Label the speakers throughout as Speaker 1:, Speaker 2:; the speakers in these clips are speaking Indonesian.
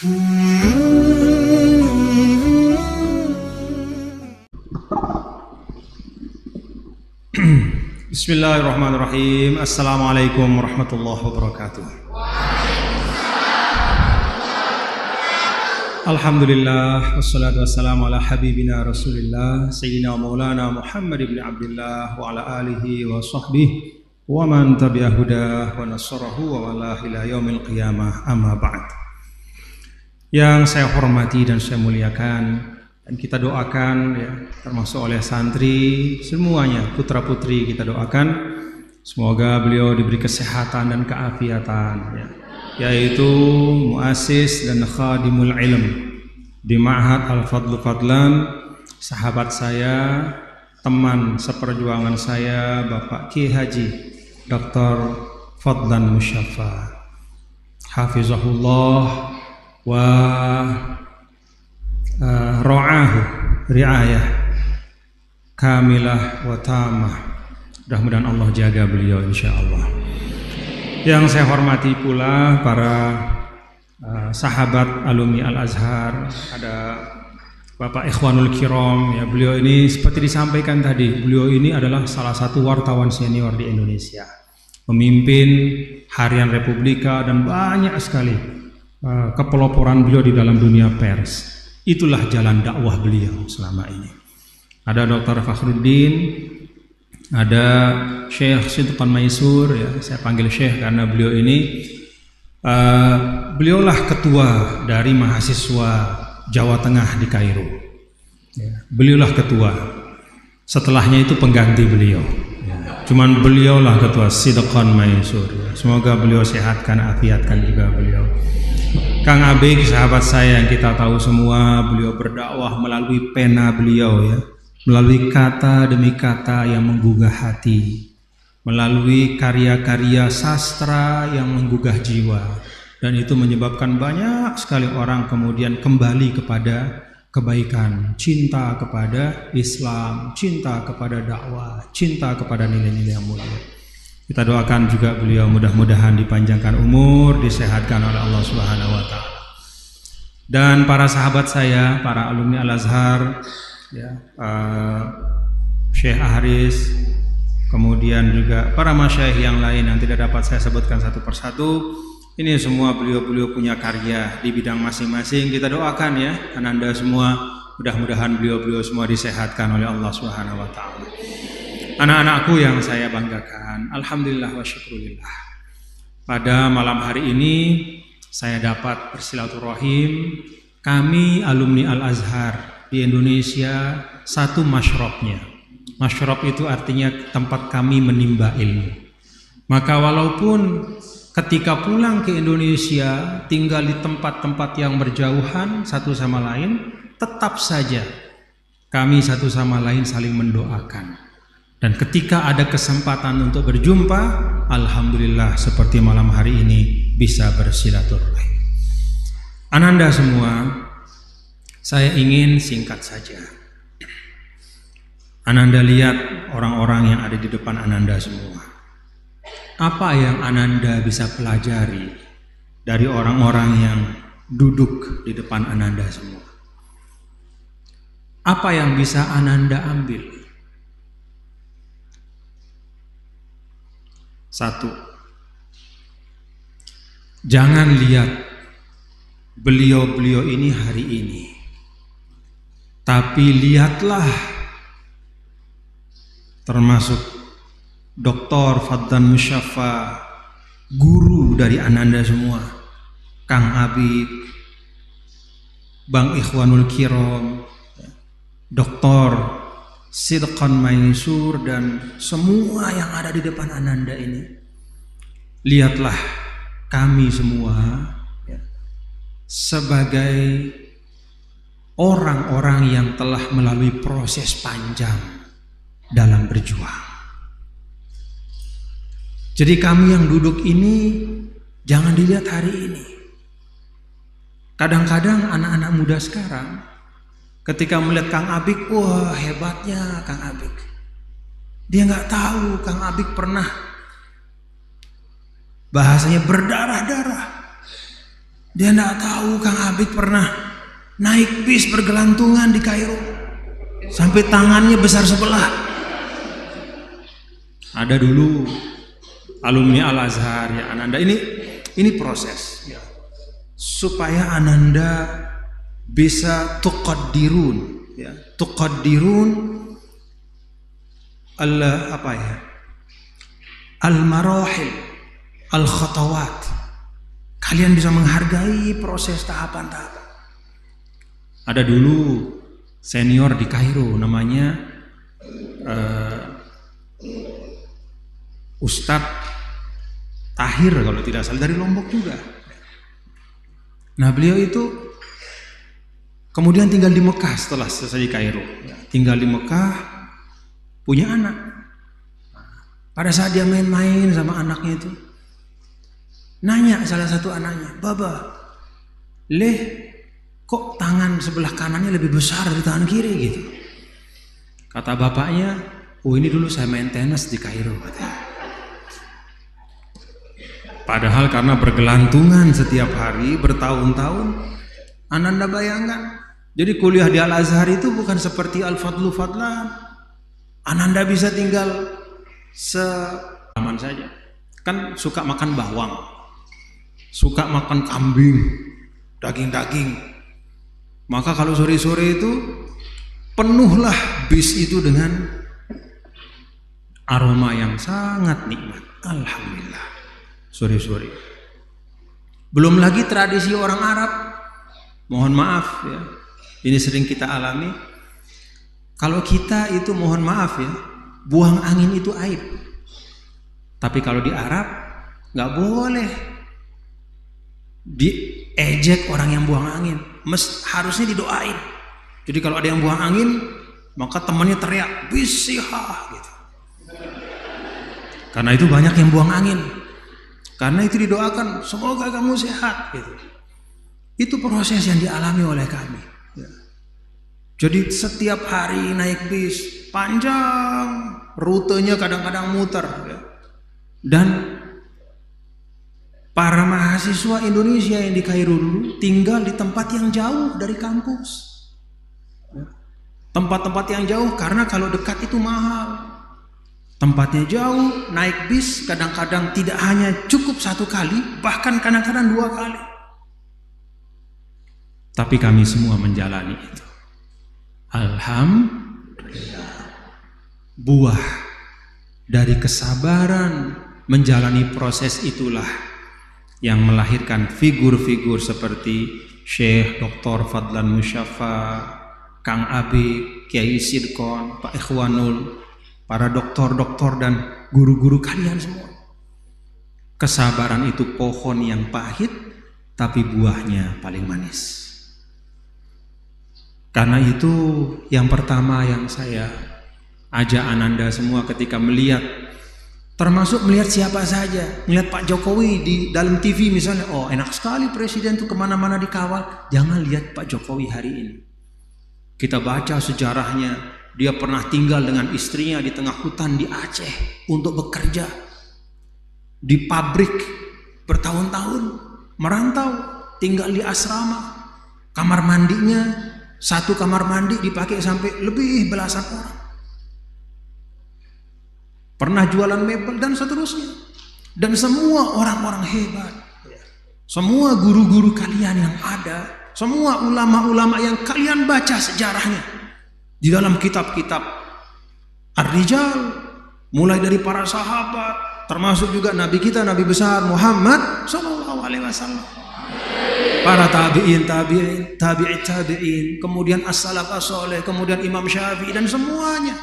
Speaker 1: Bismillahirrahmanirrahim. Assalamualaikum warahmatullahi wabarakatuh. Alhamdulillah, wassalatu wassalamu ala habibina rasulillah Sayyidina maulana Muhammad ibn Abdullah wa ala alihi wa sahbihi wa man tabi'ah hudah wa nasarahu wa wala ila yaumil qiyamah, amma ba'd. Yang saya hormati dan saya muliakan, dan kita doakan ya, termasuk oleh santri semuanya, putra putri kita doakan semoga beliau diberi kesehatan dan keafiatan ya, yaitu muassis dan khadimul ilm di Ma'had Al-Fadl Fadlan, sahabat saya, teman seperjuangan saya, Bapak Ki Haji Dr. Fadlan Musyaffa hafizahullah wa ra'ahu riayah kamilah wa tamah. Mudah-mudahan Allah jaga beliau insyaallah. Yang saya hormati pula para sahabat alumni Al-Azhar, ada Bapak Ikhwanul Kiram ya, beliau ini seperti disampaikan tadi, beliau ini adalah salah satu wartawan senior di Indonesia, memimpin harian Republika dan banyak sekali kepeloporan beliau di dalam dunia pers. Itulah jalan dakwah beliau selama ini. Ada Dr. Fakhruddin, ada Syekh Sidqan Maisur ya, saya panggil Syekh karena beliau ini beliaulah ketua dari mahasiswa Jawa Tengah di Kairo ya, beliaulah ketua, setelahnya itu pengganti beliau ya. Cuman beliaulah ketua Sidqan Maisur ya. Semoga beliau sehatkan, afiatkan juga beliau. Kang Abik, sahabat saya yang kita tahu semua, beliau berdakwah melalui pena beliau ya, melalui kata demi kata yang menggugah hati, melalui karya-karya sastra yang menggugah jiwa, dan itu menyebabkan banyak sekali orang kemudian kembali kepada kebaikan, cinta kepada Islam, cinta kepada dakwah, cinta kepada nilai-nilai yang mulia. Kita doakan juga beliau mudah-mudahan dipanjangkan umur, disehatkan oleh Allah Subhanahu wa taala. Dan para sahabat saya, para alumni Al-Azhar ya, Syekh Ahris, kemudian juga para masyayikh yang lain yang tidak dapat saya sebutkan satu persatu. Ini semua beliau-beliau punya karya di bidang masing-masing. Kita doakan ya, Anda semua, mudah-mudahan beliau-beliau semua disehatkan oleh Allah Subhanahu wa taala. Anak-anakku yang saya banggakan, alhamdulillah wa syukurillah. Pada malam hari ini saya dapat bersilaturahim. Kami alumni Al-Azhar di Indonesia satu masyrabnya. Masyrab itu artinya tempat kami menimba ilmu. Maka walaupun ketika pulang ke Indonesia tinggal di tempat-tempat yang berjauhan satu sama lain, tetap saja kami satu sama lain saling mendoakan. Dan ketika ada kesempatan untuk berjumpa, alhamdulillah seperti malam hari ini bisa bersilaturahim. Ananda semua, saya ingin singkat saja. Ananda lihat orang-orang yang ada di depan Ananda semua. Apa yang Ananda bisa pelajari dari orang-orang yang duduk di depan Ananda semua? Apa yang bisa Ananda ambil? Satu, jangan lihat beliau-beliau ini hari ini, tapi lihatlah termasuk Dr. Fadlan Musyaffa, guru dari Ananda semua, Kang Abib, Bang Ikhwanul Kiram, Dr. Sidqan Maisur, dan semua yang ada di depan Ananda ini. Lihatlah kami semua ya, sebagai orang-orang yang telah melalui proses panjang dalam berjuang. Jadi kami yang duduk ini jangan dilihat hari ini. Kadang-kadang anak-anak muda sekarang ketika melihat Kang Abik, wah hebatnya Kang Abik. Dia nggak tahu Kang Abik pernah bahasanya berdarah-darah Dia tidak tahu Kang Abid pernah naik bis bergelantungan di Kairo sampai tangannya besar sebelah. Ada dulu alumni Al Azhar ya Ananda, ini proses ya, supaya Ananda bisa tuqaddirun ya, tuqaddirun al marahil al khatawat. Kalian bisa menghargai proses tahapan-tahapan. Ada dulu senior di Kairo namanya Ustadz Tahir kalau tidak salah, dari Lombok juga. Nah beliau itu kemudian tinggal di Mekah setelah selesai di Kairo. Tinggal di Mekah, punya anak. Pada saat dia main-main sama anaknya itu, nanya salah satu anaknya, "Baba, kok tangan sebelah kanannya lebih besar dari tangan kiri gitu?" Kata bapaknya, "Oh ini dulu saya main tenis di Kairo," katanya. Padahal karena bergelantungan setiap hari bertahun-tahun, Ananda bayangkan. Jadi kuliah di Al Azhar itu bukan seperti Al Fadlu Fadlan. Ananda bisa tinggal seaman saja. Kan suka makan bawang, suka makan kambing, daging-daging. Maka kalau sore-sore itu penuhlah bis itu dengan aroma yang sangat nikmat. Alhamdulillah. Sore-sore. Belum lagi tradisi orang Arab. Mohon maaf ya, ini sering kita alami. Kalau kita itu mohon maaf ya, buang angin itu aib. Tapi kalau di Arab nggak boleh diejek orang yang buang angin, harusnya didoain. Jadi kalau ada yang buang angin, maka temannya teriak bisihah gitu. Karena itu banyak yang buang angin. Karena itu didoakan semoga kamu sehat gitu. Itu proses yang dialami oleh kami. Ya. Jadi setiap hari naik bis panjang, rutenya kadang-kadang muter. Ya. Dan para mahasiswa Indonesia yang di Kairo dulu tinggal di tempat yang jauh dari kampus. Tempat-tempat yang jauh karena kalau dekat itu mahal. Tempatnya jauh, naik bis kadang-kadang tidak hanya cukup satu kali, bahkan kadang-kadang 2 kali. Tapi kami semua menjalani itu. Alhamdulillah. Buah dari kesabaran menjalani proses itulah yang melahirkan figur-figur seperti Syekh Dr. Fadlan Musyaffa, Kang Abi, Kiai Sidkon, Pak Ikhwanul, para doktor-doktor dan guru-guru kalian semua. Kesabaran itu pohon yang pahit, tapi buahnya paling manis. Karena itu yang pertama yang saya ajak Ananda semua ketika melihat, termasuk melihat siapa saja, melihat Pak Jokowi di dalam TV misalnya, oh enak sekali presiden tuh kemana-mana dikawal. Jangan lihat Pak Jokowi hari ini. Kita baca sejarahnya. Dia pernah tinggal dengan istrinya di tengah hutan di Aceh untuk bekerja di pabrik bertahun-tahun, merantau, tinggal di asrama. Kamar mandinya, satu kamar mandi dipakai sampai lebih belasan orang. Pernah jualan mebel dan seterusnya. Dan semua orang-orang hebat, semua guru-guru kalian yang ada, semua ulama-ulama yang kalian baca sejarahnya di dalam kitab-kitab Ar-Rijal, mulai dari para sahabat, termasuk juga Nabi kita, Nabi besar Muhammad Sallallahu Alaihi Wasallam, para tabi'in, tabi'in, kemudian as-salaf as-soleh, kemudian Imam Syafi'i dan semuanya,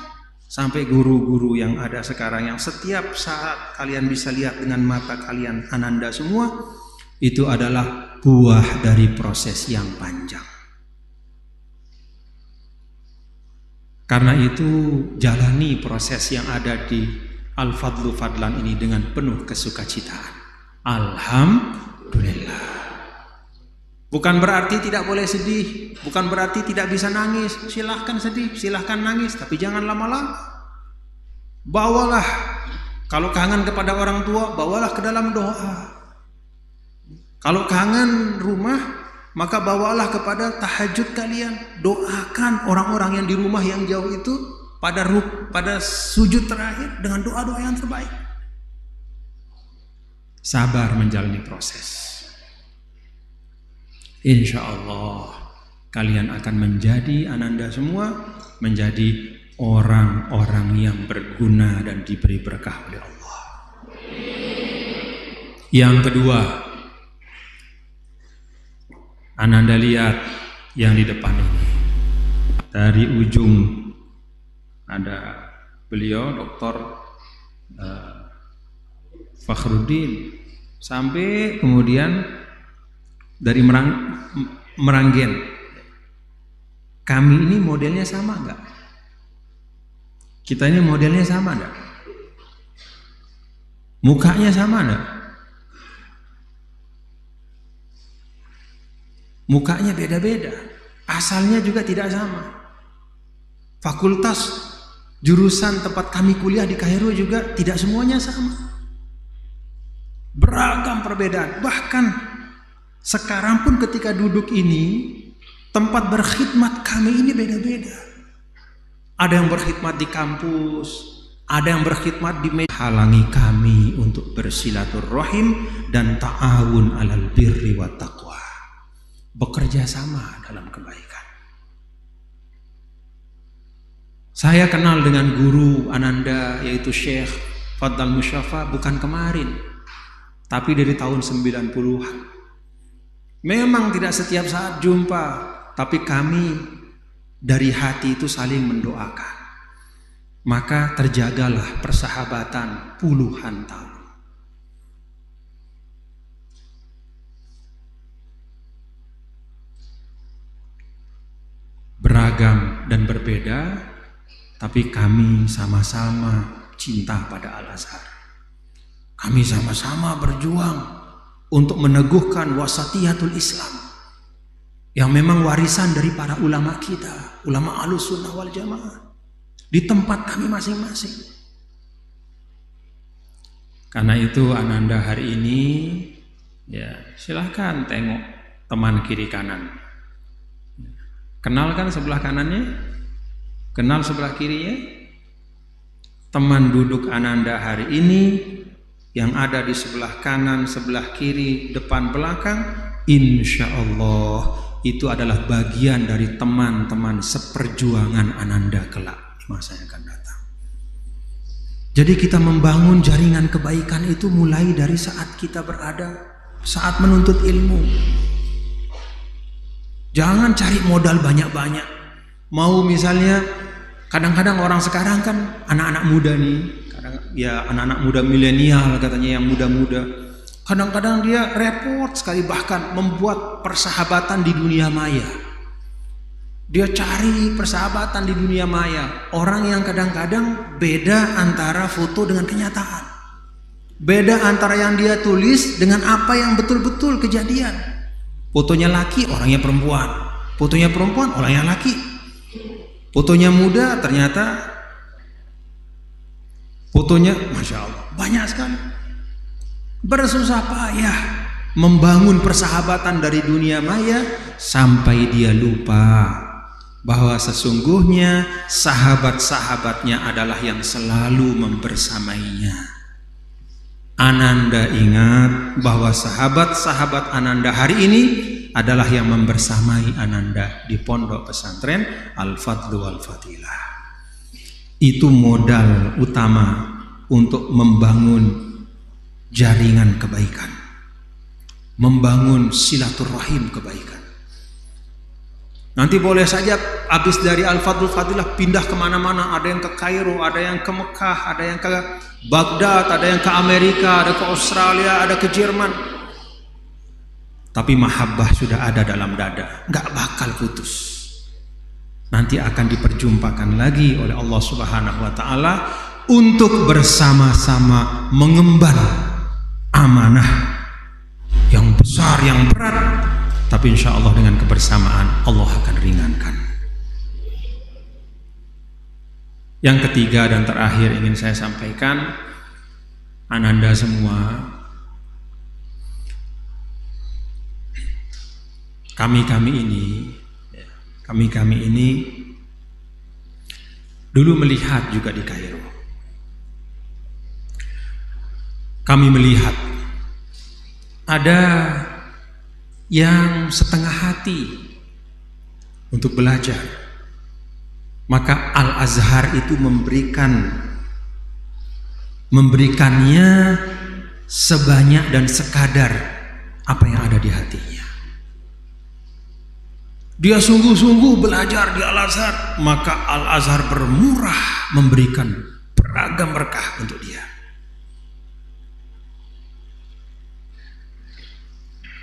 Speaker 1: sampai guru-guru yang ada sekarang yang setiap saat kalian bisa lihat dengan mata kalian, Ananda semua, itu adalah buah dari proses yang panjang. Karena itu jalani proses yang ada di Al-Fadlu Fadlan ini dengan penuh kesukacitaan. Alhamdulillah. Bukan berarti tidak boleh sedih, bukan berarti tidak bisa nangis. Silahkan sedih, silahkan nangis, tapi jangan lama-lama. Bawalah, kalau kangen kepada orang tua, bawalah ke dalam doa. Kalau kangen rumah, maka bawalah kepada tahajud kalian. Doakan orang-orang yang di rumah yang jauh itu pada sujud terakhir dengan doa-doa yang terbaik. Sabar menjalani proses. Insya Allah kalian akan menjadi, ananda semua menjadi orang-orang yang berguna dan diberi berkah oleh Allah. Yang kedua, ananda lihat yang di depan ini. Dari ujung ada beliau Dr. Fakhruddin sampai kemudian dari Meranggen. Kami ini modelnya sama enggak? Kita ini modelnya sama enggak? Mukanya sama enggak? Mukanya beda-beda. Asalnya juga tidak sama. Fakultas jurusan tempat kami kuliah di Kairo juga tidak semuanya sama. Beragam perbedaan. Bahkan sekarang pun ketika duduk ini, tempat berkhidmat kami ini beda-beda. Ada yang berkhidmat di kampus, ada yang berkhidmat di media. Halangi kami untuk bersilaturahim dan ta'awun alal birri wa taqwa. Bekerja sama dalam kebaikan. Saya kenal dengan guru ananda yaitu Syekh Fadl Musyafa bukan kemarin, tapi dari tahun 90-an. Memang tidak setiap saat jumpa, tapi kami dari hati itu saling mendoakan. Maka terjagalah persahabatan puluhan tahun. Beragam dan berbeda, tapi kami sama-sama cinta pada Al-Azhar. Kami sama-sama berjuang untuk meneguhkan wasatiyatul Islam yang memang warisan dari para ulama kita, ulama Ahlussunnah wal Jamaah di tempat kami masing-masing. Karena itu ananda hari ini ya silahkan tengok teman kiri kanan. Kenal kan sebelah kanannya? Kenal sebelah kirinya? Teman duduk ananda hari ini yang ada di sebelah kanan, sebelah kiri, depan, belakang, insya Allah itu adalah bagian dari teman-teman seperjuangan ananda kelak di masa yang akan datang. Jadi kita membangun jaringan kebaikan itu mulai dari saat kita berada, saat menuntut ilmu. Jangan cari modal banyak-banyak. Mau misalnya, kadang-kadang orang sekarang kan anak-anak muda nih, ya anak-anak muda milenial katanya yang muda-muda, kadang-kadang dia repot sekali bahkan membuat persahabatan di dunia maya. Dia cari persahabatan di dunia maya, orang yang kadang-kadang beda antara foto dengan kenyataan, beda antara yang dia tulis dengan apa yang betul-betul kejadian. Fotonya laki, orangnya perempuan, fotonya perempuan, orangnya laki, fotonya muda, ternyata fotonya, Masya Allah, banyak sekali. Bersusah payah membangun persahabatan dari dunia maya sampai dia lupa bahwa sesungguhnya sahabat-sahabatnya adalah yang selalu membersamainya. Ananda ingat bahwa sahabat-sahabat Ananda hari ini adalah yang membersamai Ananda di pondok pesantren Al-Fadlu Wal-Fadilah. Itu modal utama untuk membangun jaringan kebaikan, membangun silaturahim kebaikan. Nanti boleh saja habis dari Al-Fadlul Fadilah pindah kemana-mana, ada yang ke Kairo, ada yang ke Mekah, ada yang ke Baghdad, ada yang ke Amerika, ada ke Australia, ada ke Jerman. Tapi mahabbah sudah ada dalam dada, nggak bakal putus. Nanti akan diperjumpakan lagi oleh Allah Subhanahu wa Ta'ala untuk bersama-sama mengemban amanah yang besar, yang berat. Tapi insya Allah dengan kebersamaan Allah akan ringankan. Yang ketiga dan terakhir ingin saya sampaikan, Ananda semua, kami-kami ini dulu melihat juga di Kairo. Kami melihat ada yang setengah hati untuk belajar, maka Al-Azhar itu memberikannya sebanyak dan sekadar apa yang ada di hatinya. Dia sungguh-sungguh belajar di Al-Azhar, maka Al-Azhar bermurah memberikan beragam berkah untuk dia.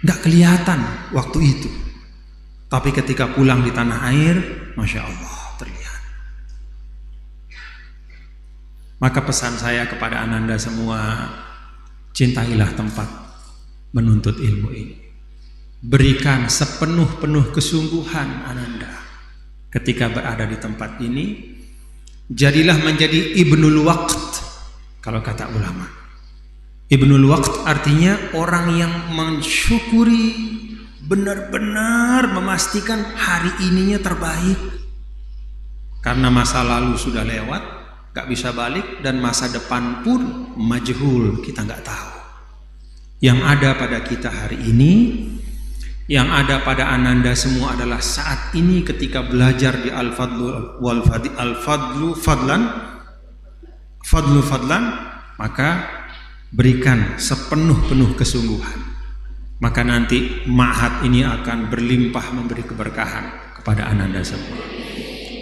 Speaker 1: Nggak kelihatan waktu itu, tapi ketika pulang di tanah air, Masya Allah terlihat. Maka pesan saya kepada Ananda semua, cintailah tempat menuntut ilmu ini. Berikan sepenuh-penuh kesungguhan Ananda ketika berada di tempat ini. Jadilah menjadi ibnul waqt, kalau kata ulama. Ibnul waqt artinya orang yang mensyukuri, benar-benar memastikan hari ininya terbaik. Karena masa lalu sudah lewat, gak bisa balik, dan masa depan pun majhul, kita gak tahu. Yang ada pada kita hari ini, yang ada pada Ananda semua adalah saat ini ketika belajar di Al-Fadlu Fadlan, maka berikan sepenuh-penuh kesungguhan. Maka nanti ma'had ini akan berlimpah memberi keberkahan kepada Ananda semua.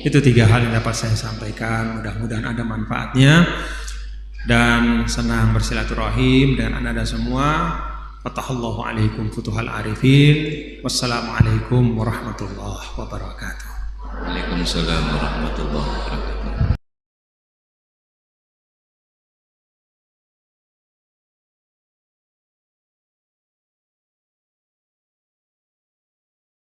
Speaker 1: Itu 3 hal yang dapat saya sampaikan, mudah-mudahan ada manfaatnya, dan senang bersilaturahim dengan Ananda semua. Fatahallahu alaikum futuhal arifin. Wassalamualaikum warahmatullahi wabarakatuh.
Speaker 2: Waalaikumsalam warahmatullahi wabarakatuh.